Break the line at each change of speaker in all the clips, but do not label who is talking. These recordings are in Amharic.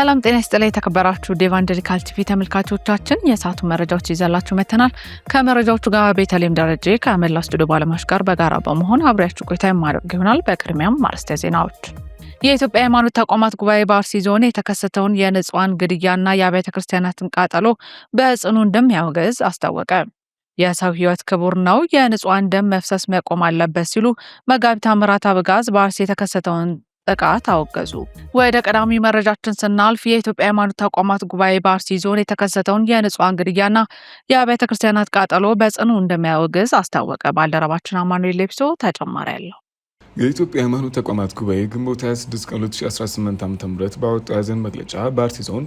ሰላም ጤና ይስጥልኝ የተከበራችሁ ዴቫንጀሊካል ቲቪ ተመልካቾቻችን የሰዓቱ መረጃዎች ይዘላችሁ መተናል። ከመረጃዎቹ ጋር ቤተልሔም ደረጀ ከመላው ስቱዲዮ ባለሙያዎች ጋር በጋራ በመሆን አብሬያችሁ ቆይታ የማደርግ ይሆናል። በቅድሚያም አርዕስተ ዜናዎች። የኢትዮጵያ ሃይማኖት ተቋማት ጉባኤ በአርሲ ዞን የተከሰተውን የንጹሃን ግድያና የአብያተ ክርስቲያናትን ቃጠሎ በጽኑ እንደሚያወግዝ አስታወቀ። የሰው ሕይወት ክቡር ነው፣ የንጹሃን ደም መፍሰስ መቆም አለበት ሲሉ መጋቢት ታምራት አበጋዝ በአርሲ የተከሰተውን ጥቃት አወገዙ። ወደ ቀዳሚ መረጃችን ስናልፍ የኢትዮጵያ ሃይማኖት ተቋማት ጉባኤ በአርሲ ዞን የተከሰተውን የንጹሃን ግድያና የአብያተ ክርስቲያናት ቃጠሎ በጽኑ እንደሚያወግዝ አስታወቀ። ባልደረባችን አማኑኤል ሌብሶ ተጨማሪ ያለው።
የኢትዮጵያ ሃይማኖት ተቋማት ጉባኤ ግንቦት 26 ቀን 2018 ዓ.ም ባወጣው የሐዘን መግለጫ በአርሲ ዞን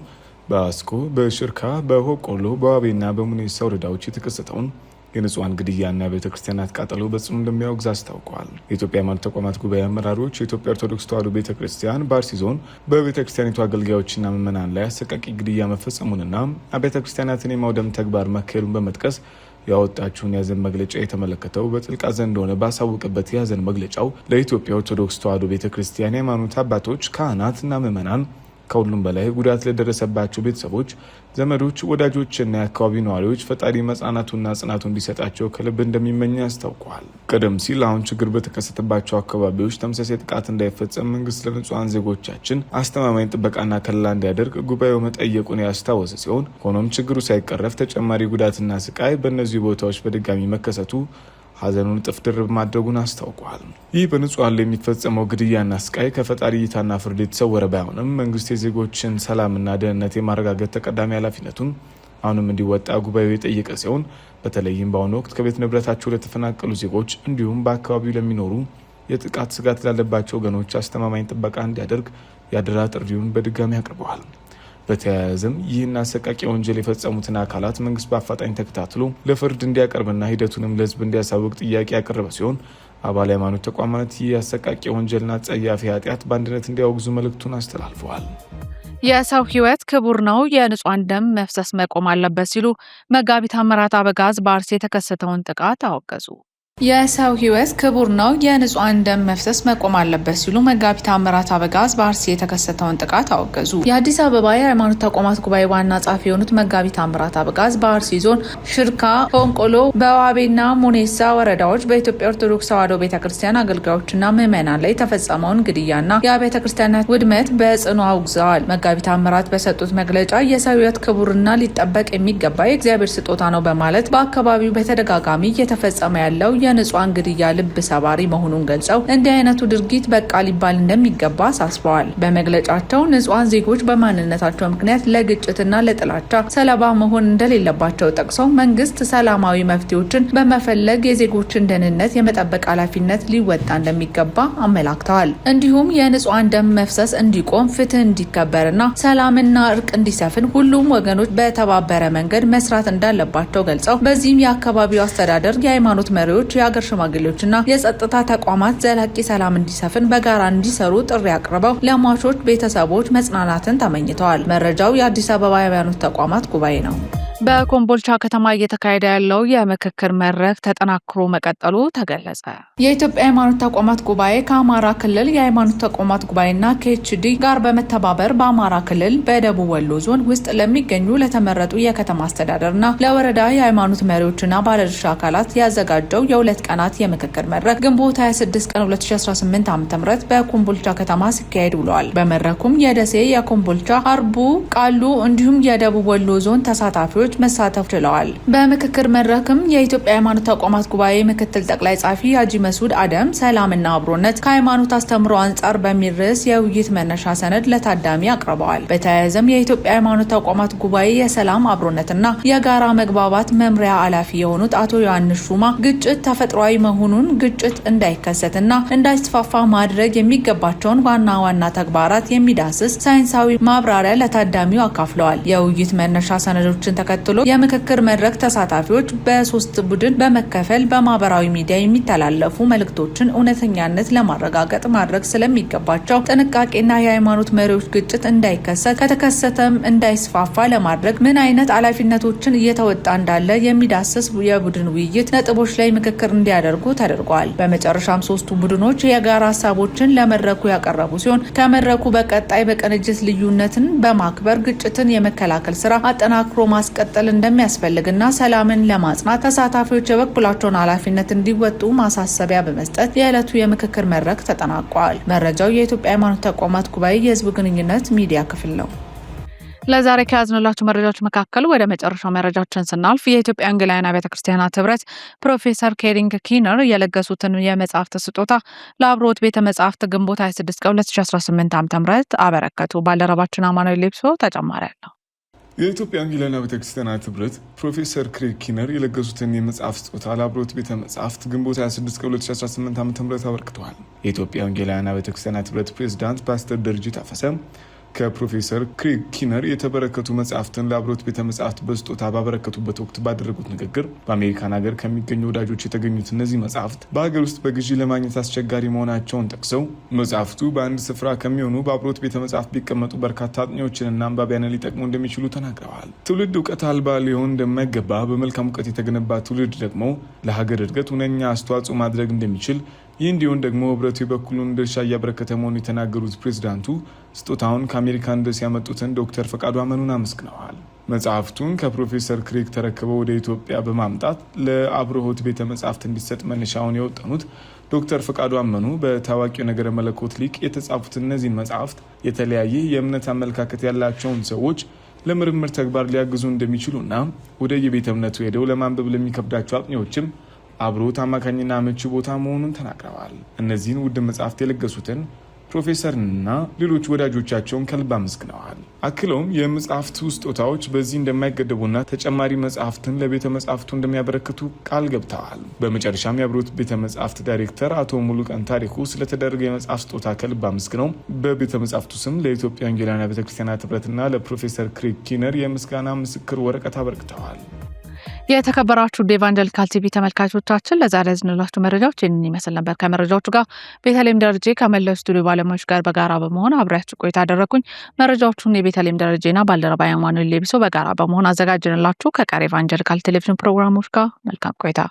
በአስኮ፣ በሽርካ፣ በሆቆሎ፣ በዋቤና በሙኔሳ ወረዳዎች የተከሰተውን የንጹሃን ግድያና ቤተክርስቲያናት ቃጠሎ በጽኑ እንደሚያወግዝ አስታውቀዋል። የኢትዮጵያ ሃይማኖት ተቋማት ጉባኤ አመራሮች የኢትዮጵያ ኦርቶዶክስ ተዋሕዶ ቤተክርስቲያን በአርሲ ዞን በቤተክርስቲያኒቱ አገልጋዮችና ምዕመናን ላይ አሰቃቂ ግድያ መፈጸሙንና ቤተክርስቲያናትን የማውደም ተግባር መካሄዱን በመጥቀስ ያወጣችውን የሐዘን መግለጫ የተመለከተው በጥልቅ ሐዘን እንደሆነ ባሳወቀበት የሐዘን መግለጫው ለኢትዮጵያ ኦርቶዶክስ ተዋሕዶ ቤተክርስቲያን የሃይማኖት አባቶች፣ ካህናትና ምዕመናን ከሁሉም በላይ ጉዳት ለደረሰባቸው ቤተሰቦች፣ ዘመዶች፣ ወዳጆችና የአካባቢ ነዋሪዎች ፈጣሪ መጽናናቱና ጽናቱ እንዲሰጣቸው ከልብ እንደሚመኝ አስታውቀዋል። ቀደም ሲል አሁን ችግር በተከሰተባቸው አካባቢዎች ተመሳሳይ ጥቃት እንዳይፈጸም መንግስት ለንጹሃን ዜጎቻችን አስተማማኝ ጥበቃና ከለላ እንዲያደርግ ጉባኤው መጠየቁን ያስታወሰ ሲሆን ሆኖም ችግሩ ሳይቀረፍ ተጨማሪ ጉዳትና ስቃይ በእነዚህ ቦታዎች በድጋሚ መከሰቱ ሐዘኑን እጥፍ ድርብ ማድረጉን አስታውቋል። ይህ በንጹሃን ላይ የሚፈጸመው ግድያና ስቃይ ከፈጣሪ እይታና ፍርድ የተሰወረ ባይሆንም መንግስት የዜጎችን ሰላምና ደህንነት የማረጋገጥ ተቀዳሚ ኃላፊነቱን አሁንም እንዲወጣ ጉባኤው የጠየቀ ሲሆን በተለይም በአሁኑ ወቅት ከቤት ንብረታቸው ለተፈናቀሉ ዜጎች እንዲሁም በአካባቢው ለሚኖሩ የጥቃት ስጋት ላለባቸው ወገኖች አስተማማኝ ጥበቃ እንዲያደርግ የአደራ ጥሪውን በድጋሚ አቅርበዋል። በተያያዘም ይህን አሰቃቂ ወንጀል የፈጸሙትን አካላት መንግስት በአፋጣኝ ተከታትሎ ለፍርድ እንዲያቀርብና ሂደቱንም ለህዝብ እንዲያሳውቅ ጥያቄ ያቀረበ ሲሆን አባል ሃይማኖት ተቋማት ይህ አሰቃቂ ወንጀልና ጸያፊ ኃጢአት በአንድነት እንዲያወግዙ መልእክቱን አስተላልፈዋል።
የሰው ሕይወት ክቡር ነው፣ የንጹሃን ደም መፍሰስ መቆም አለበት ሲሉ መጋቢት ታምራት አበጋዝ በአርሲ የተከሰተውን ጥቃት አወገዙ። የሰው ሕይወት ክቡር ነው፣ የንጹሃን ደም መፍሰስ መቆም አለበት ሲሉ መጋቢት ታምራት አበጋዝ በአርሲ የተከሰተውን ጥቃት አወገዙ። የአዲስ አበባ የሃይማኖት ተቋማት ጉባኤ ዋና ጸሐፊ የሆኑት መጋቢት ታምራት አበጋዝ በአርሲ ዞን ሽርካ፣ ሆንቆሎ፣ በዋቤና ሙኔሳ ወረዳዎች በኢትዮጵያ ኦርቶዶክስ ተዋሕዶ ቤተክርስቲያን አገልጋዮችና ምዕመናን ላይ የተፈጸመውን ግድያና የአብያተ ክርስቲያናት ውድመት በጽኑ አውግዘዋል። መጋቢት ታምራት በሰጡት መግለጫ የሰው ሕይወት ክቡርና ሊጠበቅ የሚገባ የእግዚአብሔር ስጦታ ነው በማለት በአካባቢው በተደጋጋሚ እየተፈጸመ ያለው የንጹሃን ግድያ ልብ ሰባሪ መሆኑን ገልጸው እንዲህ አይነቱ ድርጊት በቃ ሊባል እንደሚገባ አሳስበዋል። በመግለጫቸው ንጹሃን ዜጎች በማንነታቸው ምክንያት ለግጭትና ለጥላቻ ሰለባ መሆን እንደሌለባቸው ጠቅሰው መንግስት ሰላማዊ መፍትሄዎችን በመፈለግ የዜጎችን ደህንነት የመጠበቅ ኃላፊነት ሊወጣ እንደሚገባ አመላክተዋል። እንዲሁም የንጹሃን ደም መፍሰስ እንዲቆም፣ ፍትህ እንዲከበርና ሰላምና እርቅ እንዲሰፍን ሁሉም ወገኖች በተባበረ መንገድ መስራት እንዳለባቸው ገልጸው በዚህም የአካባቢው አስተዳደር፣ የሃይማኖት መሪዎች፣ የሀገር ሽማግሌዎችና የጸጥታ ተቋማት ዘላቂ ሰላም እንዲሰፍን በጋራ እንዲሰሩ ጥሪ አቅርበው ለሟቾች ቤተሰቦች መጽናናትን ተመኝተዋል። መረጃው የአዲስ አበባ ሃይማኖት ተቋማት ጉባኤ ነው። በኮምቦልቻ ከተማ እየተካሄደ ያለው የምክክር መድረክ ተጠናክሮ መቀጠሉ ተገለጸ። የኢትዮጵያ ሃይማኖት ተቋማት ጉባኤ ከአማራ ክልል የሃይማኖት ተቋማት ጉባኤና ከኤችዲ ጋር በመተባበር በአማራ ክልል በደቡብ ወሎ ዞን ውስጥ ለሚገኙ ለተመረጡ የከተማ አስተዳደርና ለወረዳ የሃይማኖት መሪዎችና ባለድርሻ አካላት ያዘጋጀው የሁለት ቀናት የምክክር መድረክ ግንቦት 26 ቀን 2018 ዓ.ም በኮምቦልቻ ከተማ ሲካሄድ ውለዋል። በመድረኩም የደሴ፣ የኮምቦልቻ፣ አርቡ፣ ቃሉ እንዲሁም የደቡብ ወሎ ዞን ተሳታፊዎች መሳተፍ ችለዋል። በምክክር መድረክም የኢትዮጵያ ሃይማኖት ተቋማት ጉባኤ ምክትል ጠቅላይ ጻፊ ሀጂ መስዑድ አደም ሰላምና አብሮነት ከሃይማኖት አስተምሮ አንጻር በሚል ርዕስ የውይይት መነሻ ሰነድ ለታዳሚ አቅርበዋል። በተያያዘም የኢትዮጵያ ሃይማኖት ተቋማት ጉባኤ የሰላም አብሮነትና የጋራ መግባባት መምሪያ ኃላፊ የሆኑት አቶ ዮሐንስ ሹማ ግጭት ተፈጥሯዊ መሆኑን፣ ግጭት እንዳይከሰትና እንዳይስፋፋ ማድረግ የሚገባቸውን ዋና ዋና ተግባራት የሚዳስስ ሳይንሳዊ ማብራሪያ ለታዳሚው አካፍለዋል። የውይይት መነሻ ሰነዶችን ተከትሎ የምክክር መድረክ ተሳታፊዎች በ3 ቡድን በመከፈል በማህበራዊ ሚዲያ የሚተላለፉ መልእክቶችን እውነተኛነት ለማረጋገጥ ማድረግ ስለሚገባቸው ጥንቃቄና የሃይማኖት መሪዎች ግጭት እንዳይከሰት ከተከሰተም እንዳይስፋፋ ለማድረግ ምን አይነት ኃላፊነቶችን እየተወጣ እንዳለ የሚዳስስ የቡድን ውይይት ነጥቦች ላይ ምክክር እንዲያደርጉ ተደርጓል። በመጨረሻም 3ቱ ቡድኖች የጋራ ሀሳቦችን ለመድረኩ ያቀረቡ ሲሆን ከመድረኩ በቀጣይ በቅንጅት ልዩነትን በማክበር ግጭትን የመከላከል ስራ አጠናክሮ ማስቀጠል እንደሚያስፈልግና ሰላምን ለማጽናት ተሳታፊዎች የበኩላቸውን ኃላፊነት እንዲወጡ ማሳሰቢያ በመስጠት የዕለቱ የምክክር መድረክ ተጠናቋል። መረጃው የኢትዮጵያ ሃይማኖት ተቋማት ጉባኤ የህዝብ ግንኙነት ሚዲያ ክፍል ነው። ለዛሬ ከያዝንላችሁ መረጃዎች መካከል ወደ መጨረሻው መረጃችን ስናልፍ የኢትዮጵያ ወንጌላውያን አብያተ ክርስቲያናት ህብረት ፕሮፌሰር ኬሪንግ ኪነር የለገሱትን የመጽሐፍት ስጦታ ለአብሮት ቤተ መጽሐፍት ግንቦት 26 ቀን 2018 ዓ.ም አበረከቱ። ባልደረባችን አማኑኤል ሌብሶ ተጨማሪ አለው።
የኢትዮጵያ ወንጌላውያን አብያተ ክርስቲያናት ህብረት ፕሮፌሰር ክሬግ ኪነር የለገሱትን የመጽሐፍ ስጦታ ለአብሮት ቤተ መጽሐፍት ግንቦት 26 ቀን 2018 ዓ.ም አበርክተዋል። የኢትዮጵያ ወንጌላውያን አብያተ ክርስቲያናት ህብረት ፕሬዝዳንት ፓስተር ደረጀ ታፈሰ ከፕሮፌሰር ክሬግ ኪነር የተበረከቱ መጽሐፍትን ለአብሮት ቤተ መጽሐፍት በስጦታ ባበረከቱበት ወቅት ባደረጉት ንግግር በአሜሪካን ሀገር ከሚገኙ ወዳጆች የተገኙት እነዚህ መጽሐፍት በሀገር ውስጥ በግዢ ለማግኘት አስቸጋሪ መሆናቸውን ጠቅሰው መጽሐፍቱ በአንድ ስፍራ ከሚሆኑ በአብሮት ቤተ መጽሐፍት ቢቀመጡ በርካታ አጥኚዎችንና አንባቢያንን ሊጠቅሙ እንደሚችሉ ተናግረዋል። ትውልድ እውቀት አልባ ሊሆን እንደማይገባ፣ በመልካም እውቀት የተገነባ ትውልድ ደግሞ ለሀገር እድገት ሁነኛ አስተዋጽኦ ማድረግ እንደሚችል ይህ እንዲሆን ደግሞ ህብረቱ የበኩሉን ድርሻ እያበረከተ መሆኑን የተናገሩት ፕሬዝዳንቱ ስጦታውን ከአሜሪካን ድረስ ያመጡትን ዶክተር ፈቃዱ አመኑን አመስግነዋል። መጽሐፍቱን ከፕሮፌሰር ክሬግ ተረክበው ወደ ኢትዮጵያ በማምጣት ለአብርሆት ቤተ መጽሐፍት እንዲሰጥ መነሻውን የወጠኑት ዶክተር ፈቃዱ አመኑ በታዋቂው ነገረ መለኮት ሊቅ የተጻፉት እነዚህን መጽሐፍት የተለያየ የእምነት አመለካከት ያላቸውን ሰዎች ለምርምር ተግባር ሊያግዙ እንደሚችሉና ወደ የቤተ እምነቱ ሄደው ለማንበብ ለሚከብዳቸው አጥኚዎችም አብሮት አማካኝና ምቹ ቦታ መሆኑን ተናግረዋል። እነዚህን ውድ መጽሐፍት የለገሱትን ፕሮፌሰርንና ሌሎች ወዳጆቻቸውን ከልብ አመስግነዋል። አክለውም የመጽሐፍቱ ስጦታዎች በዚህ እንደማይገደቡና ተጨማሪ መጽሐፍትን ለቤተ መጽሐፍቱ እንደሚያበረክቱ ቃል ገብተዋል። በመጨረሻም የአብሮት ቤተ መጽሐፍት ዳይሬክተር አቶ ሙሉቀን ታሪኩ ስለተደረገ የመጽሐፍ ስጦታ ከልብ አመስግነው በቤተ መጽሐፍቱ ስም ለኢትዮጵያ ወንጌላውያን ቤተ ክርስቲያናት ህብረትና ለፕሮፌሰር ክሬግ ኪነር የምስጋና ምስክር ወረቀት አበርክተዋል።
የተከበራችሁ ኢቫንጀሊካል ቲቪ ተመልካቾቻችን ለዛሬ ያዝንላችሁ መረጃዎች ይህንን ይመስል ነበር። ከመረጃዎቹ ጋር ቤተልሔም ደረጀ ከመላው ስቱዲዮ ባለሙያዎች ጋር በጋራ በመሆን አብሬያችሁ ቆይታ አደረኩኝ። መረጃዎቹን የቤተልሔም ደረጀና ባልደረባ አማኑኤል ሌብሶ በጋራ በመሆን አዘጋጅንላችሁ። ከቀሪ ኢቫንጀሊካል ቴሌቪዥን ፕሮግራሞች ጋር መልካም ቆይታ